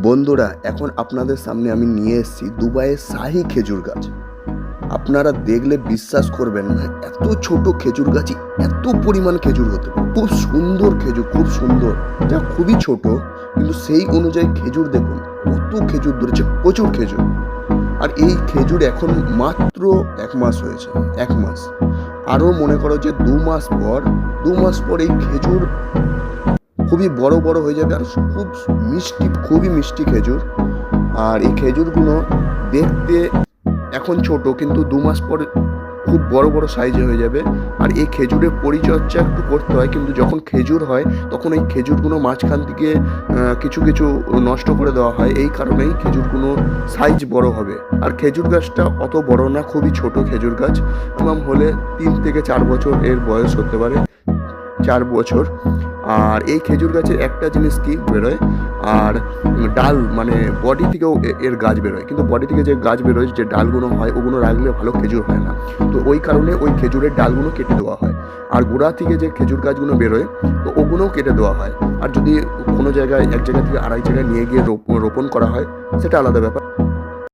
বন্ধুরা, এখন আপনাদের সামনে আমি নিয়ে এসেছি দুবাইয়ের শাহী খেজুর গাছ। আপনারা দেখলে বিশ্বাস করবেন না, এত ছোট খেজুর গাছই এত পরিমাণ খেজুর হতে পারে। খুব সুন্দর খেজুর, খুব সুন্দর, যা খুবই ছোট, কিন্তু সেই অনুযায়ী খেজুর দেখুন কত খেজুর ধরেছে, প্রচুর খেজুর। আর এই খেজুর এখন মাত্র 1 মাস হয়েছে, 1 মাস। আরও মনে করো যে 2 মাস পর এই খেজুর খুবই বড় বড় হয়ে যাবে, আর খুব মিষ্টি, খুবই মিষ্টি খেজুর। আর এই খেজুরগুলো দেখতে এখন ছোট, কিন্তু 2 মাস পর খুব বড় বড় সাইজে হয়ে যাবে। আর এই খেজুরের পরিচর্যা একটু করতে হয়, কিন্তু যখন খেজুর হয় তখন এই খেজুরগুলো মাঝখান থেকে কিছু কিছু নষ্ট করে দেওয়া হয়। এই কারণেই খেজুরগুলো সাইজ বড় হবে। আর খেজুর গাছটা অত বড় না, খুবই ছোট খেজুর গাছ। মিনিমাম হলে 3 থেকে 4 বছর এর বয়স হতে পারে, 4 বছর। আর এই খেজুর গাছের একটা জিনিস কি বেরোয়, আর ডাল মানে বডি থেকেও এর গাছ বেরোয়, কিন্তু বডি থেকে যে গাছ বেরোয়, যে ডালগুলো হয়, ওগুলো রাখলে ভালো খেজুর হয় না। তো ওই কারণে ওই খেজুরের ডালগুলো কেটে দেওয়া হয়। আর গোড়া থেকে যে খেজুর গাছগুলো বেরোয়, তো ওগুলোও কেটে দেওয়া হয়। আর যদি কোনো জায়গায়, এক জায়গা থেকে আরেক জায়গায় নিয়ে গিয়ে রোপণ করা হয়, সেটা আলাদা ব্যাপার।